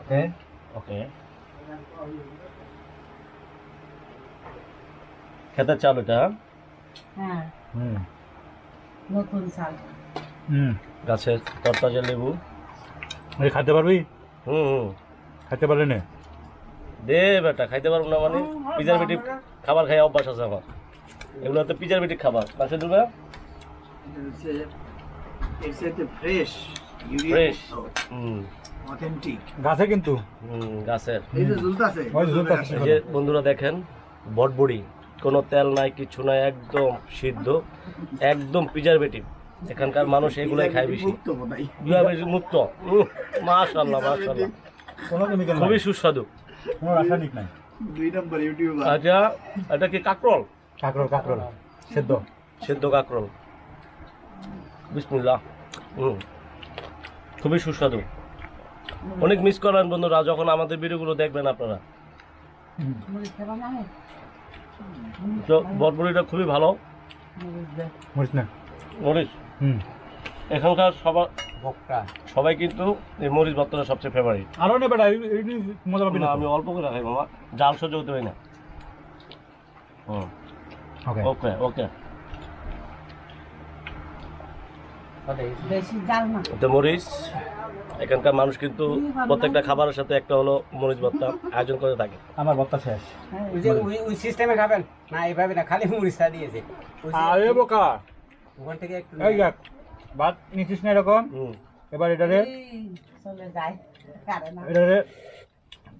ওকে ওকে খেতে চাল এটা হ্যাঁ হুম নতুন চাল গাছের তরতাজা লেবু খাইতে পারবি হুম হুম খাইতে পারলি না দে বেটা খাইতে পারবো না মানে পিজার বেটি খাবার খাই অভ্যাস আছে আমার এগুলো তো পিজার বেটি খাবার পাশে দেবে ফ্রেশ ফ্রেশ হুম অথেন্টিক গাছে কিন্তু গাছের এই যে ঝুলতাছে ওই যে ঝুলতাছে। এই যে বন্ধুরা দেখেন বটবড়ি কোনো তেল নাই কিছু নাই একদম সিদ্ধ একদম প্রিজারভেটিভ এখানকার মানুষ এগুলাই খায় বেশি মুক্ত বোধহয় প্রিজারভেটিভ মুক্ত মাশাআল্লাহ মাশাআল্লাহ কোনো কেমিক্যাল নাই, খুবই সুস্বাদু কোনো রাসায়নিক নাই। 2 নম্বর ইউটিউবার আচ্ছা এটা কি কাকরোল কাঁকরোল কাঁকরোল সেদ্ধ সেদ্ধ কাকরোল বিসমিল্লাহ খুবই সুস্বাদু অনেক মিস করেন বন্ধুরা যখন আমাদের ভিডিওগুলো দেখবেন আপনারা মরিচ দেবা না তো বটবড়িটা খুবই ভালো মরিস না মরিচ হুম এখানকার বকটা সবাই কিন্তু এই মরিচ ভর্তাটা সবচেয়ে ফেভারিট আরো নে বেটা এই মজা পাবি না আমি অল্প করে খাই বাবা জাল সহ্য করতে পারি না ওকে ওকে ওকে বেশি জাল না এতে মরিচ এখানকার মানুষ কিন্তু প্রত্যেকটা খাবারের সাথে একটা হলো মরিচ ভর্তা আয়োজন করে থাকে আমার বত্তা শেষ ওই যে ওই সিস্টেমে খাবেন না এইভাবে না খালি মুড়িটা দিয়েছে ওই যে আরে বোকা ওখান থেকে একটু এই দেখ ভাত নিছিস না এরকম হুম এবার এটারে চলে যায় কারে না এটারে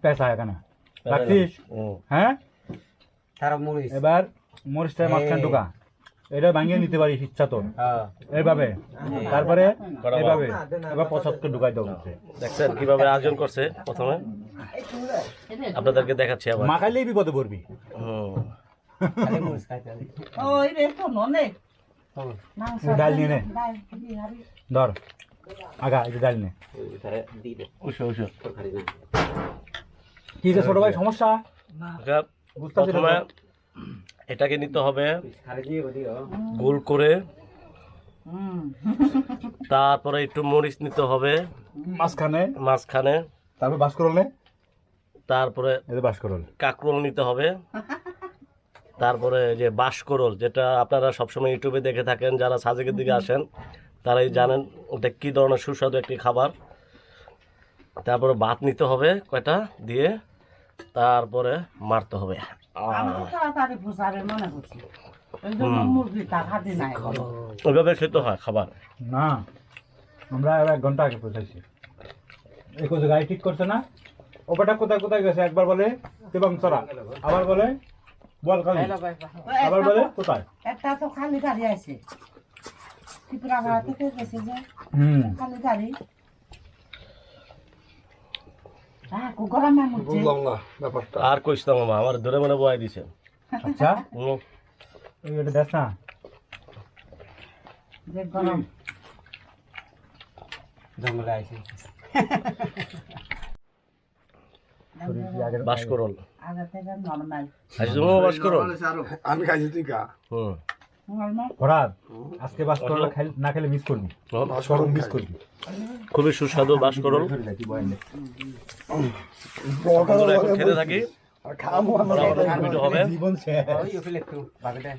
পেঁচা এখানে রাখছিস হুম হ্যাঁ সারা মুড়িস এবার মরিচটা মাঝখান ঢোকা এটা ভাঙিয়ে নিতে পারিস ইচ্ছা তো হ্যাঁ এইভাবে তারপরে এইভাবে এবার 75 ঢুকাই দাও হচ্ছে দেখছেন কিভাবে আয়োজন করছে প্রথমে আপনাদেরকে দেখাচ্ছি আবার মাখাইলেই বিপদে পড়বি হুম খালি মুড়িস খাইতে হবে ওই রে তো ননে মাংস ডাল নিয়ে নে। ডাল দিয়ে হাবি ধর আগা এটা ডাল নে ভিতরে দিবে উসো উসো তরকারি না কি যে ছোট ভাই সমস্যা আচ্ছা, বুঝতেছি না প্রথমে এটাকে নিতে হবে খালি দিয়ে দিও গোল করে হুম তারপরে একটু মরিচ নিতে হবে মাঝখানে মাঝখানে তারপর বাস করল নে তারপরে এই বাস করল কাকরোল নিতে হবে তারপরে যে বাঁশকরোল যেটা আপনারা সবসময় ইউটিউবে দেখে থাকেন যারা সাজেকের দিকে আসেন তারাই জানেন ওটা কী ধরনের সুস্বাদু একটি খাবার তারপরে ভাত নিতে হবে কয়টা দিয়ে তারপরে মারতে হবে আমি তো তাড়াতাড়ি ফুসাবে মনে করছি এই জন্য মুরগিটা খাতে নাই ওইভাবে খেতে হয় খাবার না আমরা আর 1 ঘন্টা আগে পৌঁছাইছি এই কোথায় গাড়ি ঠিক করছে না ও বেটা কোথায় কোথায় গেছে একবার বলে তেবাংচরা আবার বলে বলখালি আবার বলে কোথায় একটা তো খালি গাড়ি আছে ত্রিপুরা ভাড়া থেকে গেছে যে খালি গাড়ি হ্যাঁ গরমে মুরগি আর কইস না মামা আমার ধরে মনে বয়াই দিছে আচ্ছা এটা দেখ না যে গরম জঙ্গলে আইছে বাঁশকরোল আগে থেকে নর্মাল আজ তুমি বাঁশকরোল আমি খাইছি তুই কা হুম নর্মাল হরাত আজকে বাস করলে না খেলে মিস করবি সরম মিস করবি খুবই সুস্বাদু বাঁশকরোল আমরা এখন খেতে থাকি খামো আবার ভিডিও হবে জীবন শেষ ওই ওখানে একটু বাকিটা